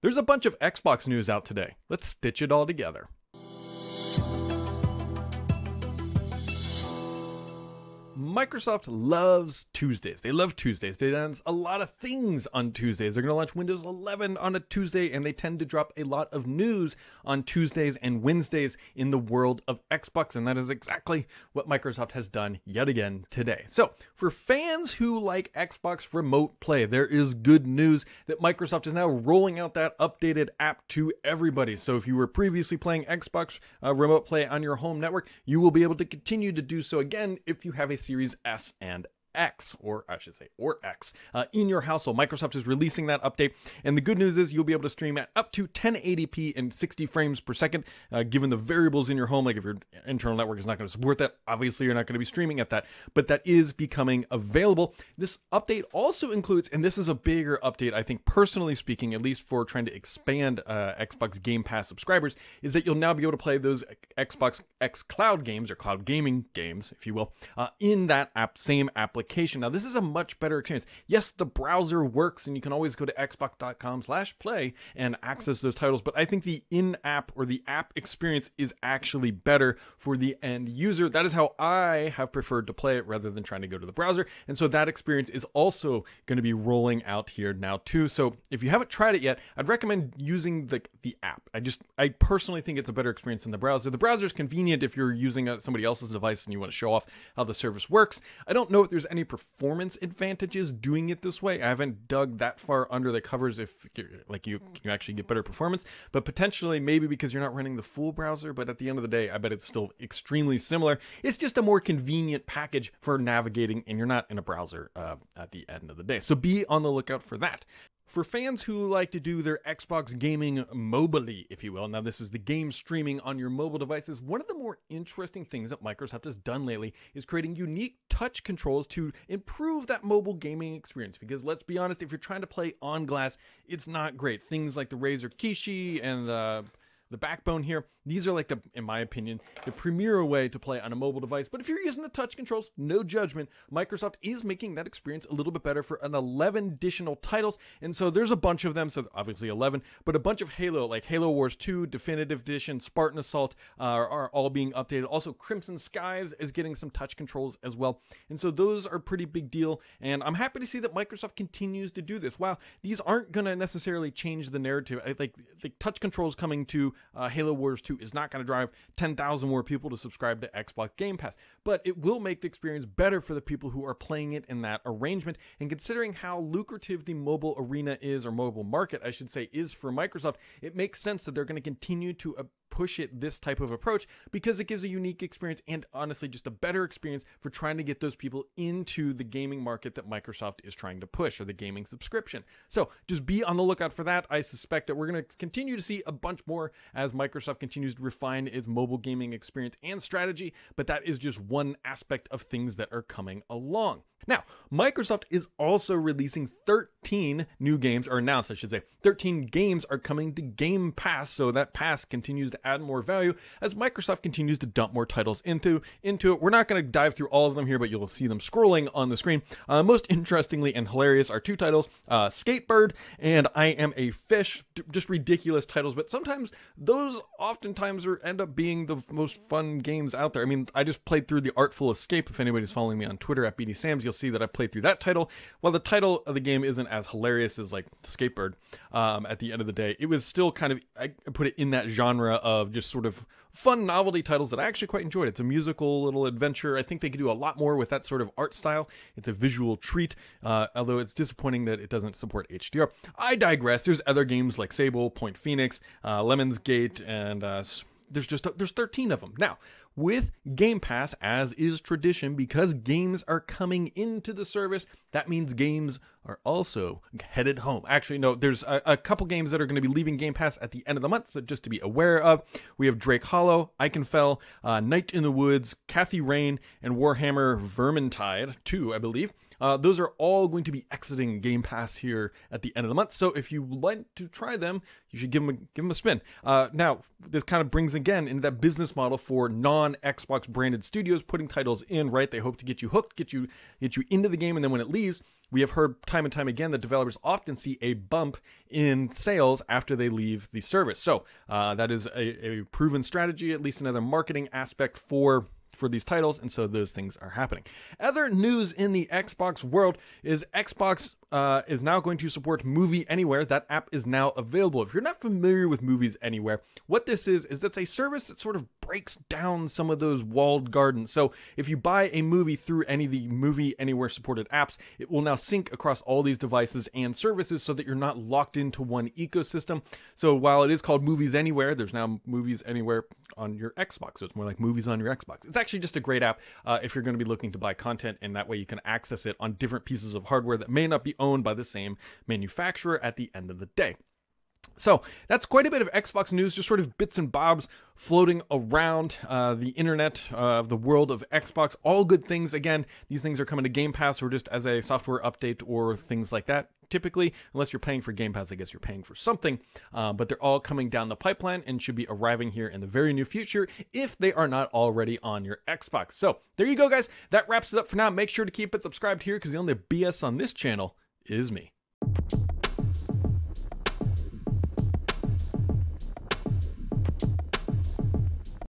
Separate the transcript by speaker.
Speaker 1: There's a bunch of Xbox news out today. Let's stitch it all together. Microsoft loves Tuesdays. They love Tuesdays. They announce a lot of things on Tuesdays. They're going to launch Windows 11 on a Tuesday, and they tend to drop a lot of news on Tuesdays and Wednesdays in the world of Xbox, and that is exactly what Microsoft has done yet again today. So, for fans who like Xbox Remote Play, there is good news that Microsoft is now rolling out that updated app to everybody. So, if you were previously playing Xbox Remote Play on your home network, you will be able to continue to do so again if you have a Series S and X, or I should say, or X, in your household. Microsoft is releasing that update, and the good news is you'll be able to stream at up to 1080p and 60 frames per second, given the variables in your home. Like if your internal network is not going to support that, obviously you're not going to be streaming at that, but that is becoming available. This update also includes, and this is a bigger update, I think, personally speaking, at least for trying to expand Xbox Game Pass subscribers, is that you'll now be able to play those Xbox X Cloud games, or cloud gaming games, if you will, in that same application. Now, this is a much better experience. Yes, the browser works, and you can always go to xbox.com/play and access those titles, but I think the in-app or the app experience is actually better for the end user. That is how I have preferred to play it rather than trying to go to the browser, and so that experience is also going to be rolling out here now too. So if you haven't tried it yet, I'd recommend using the app. I personally think it's a better experience than the browser. The browser is convenient if you're using somebody else's device and you want to show off how the service works. I don't know if there's any performance advantages doing it this way. I haven't dug that far under the covers if you actually get better performance, but potentially maybe because you're not running the full browser. But at the end of the day, I bet it's still extremely similar. It's just a more convenient package for navigating, and you're not in a browser at the end of the day. So be on the lookout for that. For fans who like to do their Xbox gaming mobilely, if you will, now this is the game streaming on your mobile devices, one of the more interesting things that Microsoft has done lately is creating unique touch controls to improve that mobile gaming experience. Because let's be honest, if you're trying to play on glass, it's not great. Things like the Razer Kishi and the Backbone here, these are like in my opinion, the premier way to play on a mobile device. But if you're using the touch controls, no judgment, Microsoft is making that experience a little bit better for an 11 additional titles. And so there's a bunch of them, so obviously 11, but a bunch of Halo, like Halo Wars 2, Definitive Edition, Spartan Assault, are all being updated. Also, Crimson Skies is getting some touch controls as well. And so those are a pretty big deal. And I'm happy to see that Microsoft continues to do this. While these aren't going to necessarily change the narrative, like touch controls coming to Halo Wars 2 is not going to drive 10,000 more people to subscribe to Xbox Game Pass, but it will make the experience better for the people who are playing it in that arrangement. And considering how lucrative the mobile arena is, or mobile market, I should say, is for Microsoft, it makes sense that they're going to continue to push it this type of approach, because it gives a unique experience and honestly just a better experience for trying to get those people into the gaming market that Microsoft is trying to push, or the gaming subscription. So just be on the lookout for that. I suspect that we're going to continue to see a bunch more as Microsoft continues to refine its mobile gaming experience and strategy, but that is just one aspect of things that are coming along. Now, Microsoft is also releasing 13 new games, or announced, I should say, 13 games are coming to Game Pass, so that pass continues to add more value as Microsoft continues to dump more titles into it. We're not going to dive through all of them here, but you'll see them scrolling on the screen. Most interestingly and hilarious are two titles, Skatebird and I Am a Fish. Just ridiculous titles, but sometimes those oftentimes end up being the most fun games out there. I mean, I just played through The Artful Escape. If anybody's following me on Twitter at BD Sams, you'll see that I played through that title. While the title of the game isn't as hilarious as like Skatebird, at the end of the day, it was still kind of, I put it in that genre of just sort of fun novelty titles that I actually quite enjoyed. It's a musical little adventure. I think they could do a lot more with that sort of art style. It's a visual treat, although it's disappointing that it doesn't support HDR. I digress. There's other games like Sable, Point Phoenix, Lemons Gate, and there's 13 of them. Now, with Game Pass, as is tradition, because games are coming into the service, that means games are also headed home. Actually, no, there's a couple games that are going to be leaving Game Pass at the end of the month, so just to be aware of. We have Drake Hollow, Ikenfell, Night in the Woods, Kathy Rain, and Warhammer Vermintide 2, I believe. those are all going to be exiting Game Pass here at the end of the month. So if you like to try them, you should give them a spin. Now, this kind of brings again into that business model for non-Xbox branded studios putting titles in, right? They hope to get you hooked, get you into the game, and then when it leaves, we have heard time and time again that developers often see a bump in sales after they leave the service. So that is a proven strategy, at least another marketing aspect for these titles, and so those things are happening. Other news in the Xbox world is Xbox is now going to support Movie Anywhere. That app is now available. If you're not familiar with Movies Anywhere, what this is it's a service that sort of breaks down some of those walled gardens. So if you buy a movie through any of the Movie Anywhere supported apps, it will now sync across all these devices and services so that you're not locked into one ecosystem. So while it is called Movies Anywhere, there's now Movies Anywhere on your Xbox. So it's more like movies on your Xbox. It's actually just a great app if you're going to be looking to buy content, and that way you can access it on different pieces of hardware that may not be owned by the same manufacturer at the end of the day. So that's quite a bit of Xbox news, just sort of bits and bobs floating around the internet of the world of Xbox. All good things. Again, these things are coming to Game Pass or just as a software update or things like that. Typically, unless you're paying for Game Pass, I guess you're paying for something. But they're all coming down the pipeline and should be arriving here in the very near future if they are not already on your Xbox. So there you go, guys. That wraps it up for now. Make sure to keep it subscribed here because the only BS on this channel is me.